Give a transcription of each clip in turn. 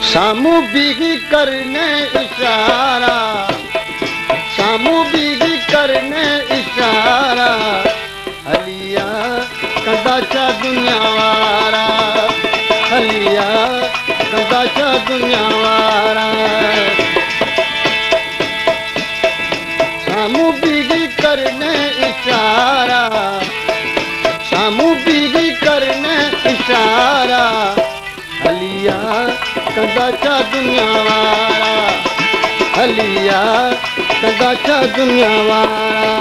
सामू बीगी करने इशारा, सामू बीगी करने इशारा, हलिया कंदाचा दुनिया वारा, हलिया कंदाचा दुनिया वारा। सामू बीगी करने इशारा, सामू बीगी करने इशारा, हलिया कंदाचा दुनिया वारा, हलिया कंदाचा दुनिया वारा।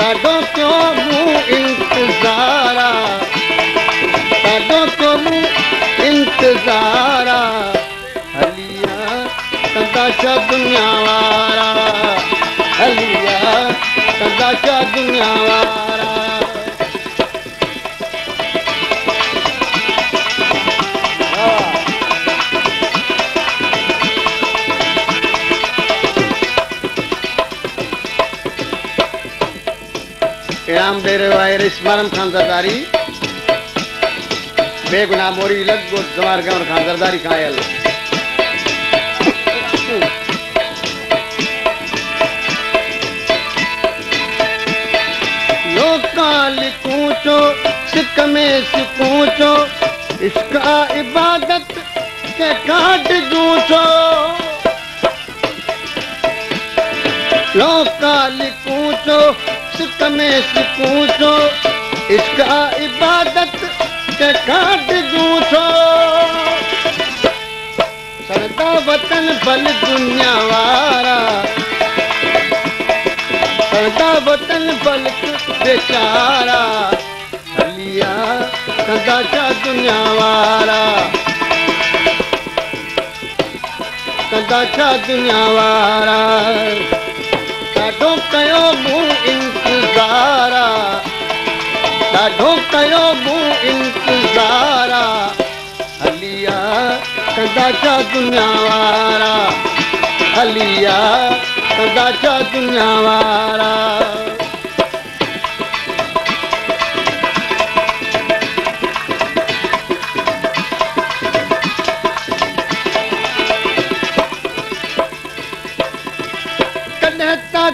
ॾाढो क्यों मूं इंतज़ारा, ॾाढो क्यों मूं इंतज़ारा, हलिया कंदाचा दुनिया वारा, हलिया कंदाचा दुनिया वारा। इनाम दे रहे वायर स्मरण खान जरदारी, बेगुनाह मोरी लगो जवार गवर खान जरदारी खायल। लोकाल कूचो सिक में सिकूचो, इसका इबादत के काट जूचो। लोकाल कूचो सिक में सिकूचो, इसका इबादत के काट जूचो। सरदा वतन बल दुनिया वारा, सरदा वतन बल बेचारा, हलिया कंदाचा दुनिया वारा, कंदाचा दुनिया वारा। ॾाढो कयो मूं इंतज़ारा, ॾाढो कयो मूं इंतज़ारा, हलिया कंदाचा दुनिया वारा, हलिया कंदाचा दुनिया वारा।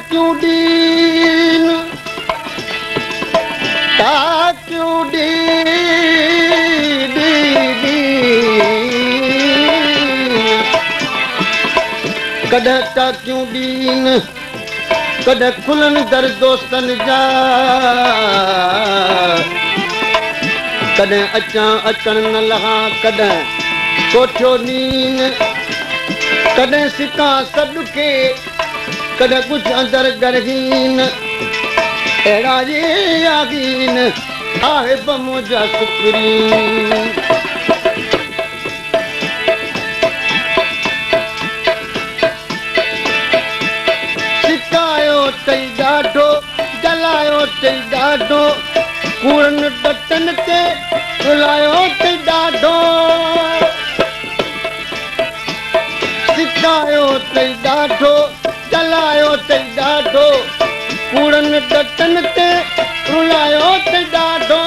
क्यों दीन ता क्यों दीन कॾहिं ता क्यों दीन, कॾहिं खुलन दर दोस्तन जा, कॾहिं अचां अचण न लहा, कॾहिं कोठियो नीन, कॾहिं सिकां सॾु खे, कॾहिं कुझु अंदरि गरहीन, अहिड़ा ये यागीन आहे बमो जा सुकरीन। सिकायो तई ॾाढो, जलायो तई ॾाढो, कूड़नि डटनि ते रुलायो तई ॾाढो। सिकायो तई ॾाढो, जलायो तई ॾाढो, कूड़नि डटनि ते रुलायो तई ॾाढो।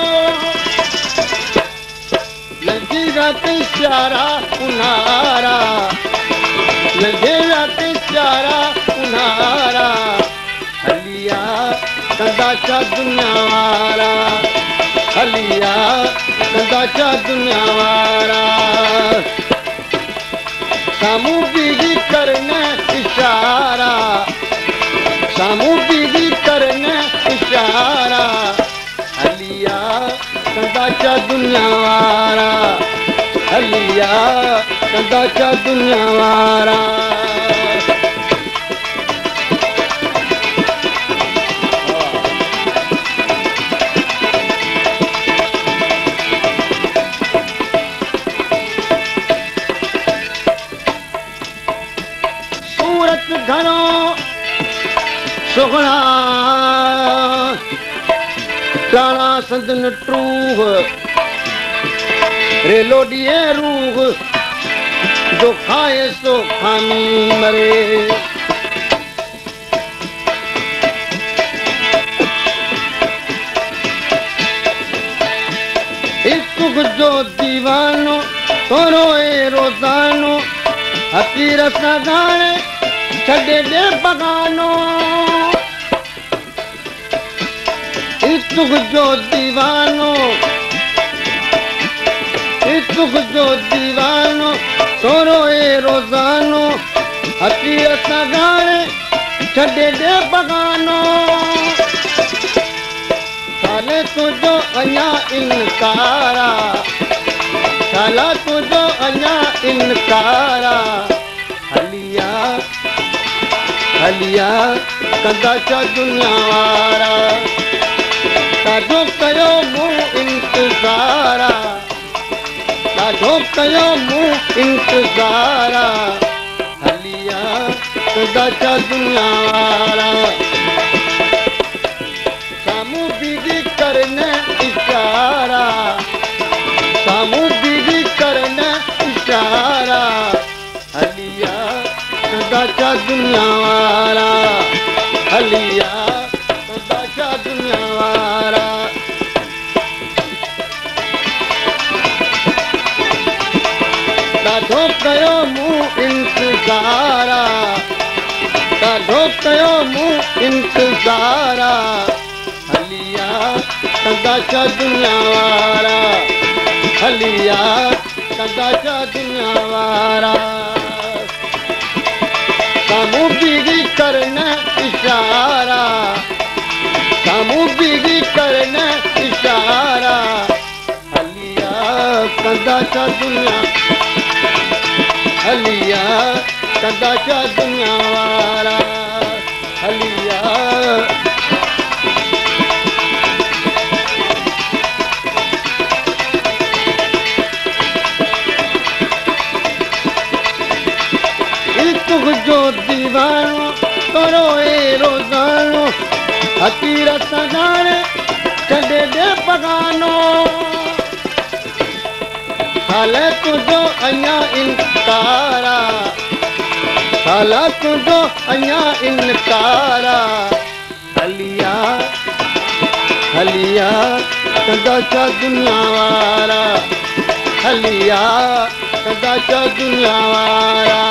लॻी विया तई प्यारा उन्हारा, लॻे विया तई प्यारा उन्हारा, हलिया कंदाचा दुनिया वारा, हलिया कंदाचा दुनिया वारा। सामू बीगी करने इशारा, सामू बीगी करने इशारा, हलिया कंदाचा दुनिया वारा, हलिया कंदाचा दुनिया वारा। घणो सुहिणा प्राणा संदन ट्रूह, रेलो ॾिए रूह, जो खाए सो खामी मरे। एक जो दीवानो तोरो ए रोज़ानो हकीर सां गाणे छॾे दे बगानो इश्क़ जो दीवानो इश्क़ जो दीवानो तोरो ए रोज़ानो हकीर सां गाणे छॾे दे बगानो साले तुझो अञा इनकारा साला तुझो अञा इनकारा हलिया हलिया कंदा छा दुनिया वारा ॾाढो कयो मूं इंतज़ारा ॾाढो कयो मूं इंतज़ारा हलिया कंदा छा दुनिया वारा साम्हूं बीवी करन इशारा साम्हूं बीवी करन इशारा हलिया कंदा छा दुनिया वारा हलिया कंदा छा दुनिया वारा ॾाढो कयो मूं इंतज़ारा ॾाढो कयो मूं इंतज़ारा हलिया कंदा छा दुनिया वारा हलिया कंदा छा दुनिया वारा साम्हूं बीवी करन इशारा साम्हूं बीवी करन इशारा हलिया कंदा छा दुनिया हलिया कंदा छा दुनिया वारा हलिया जो दीवानो तोरो ए रोज़ानो हकीर सां गाणे छॾे दे बगानो साले तुझो अञा इनकारा साला तुझो अञा इनकारा हलिया हलिया कंदा छा दुनिया वारा हलिया कंदा छा दुनिया वारा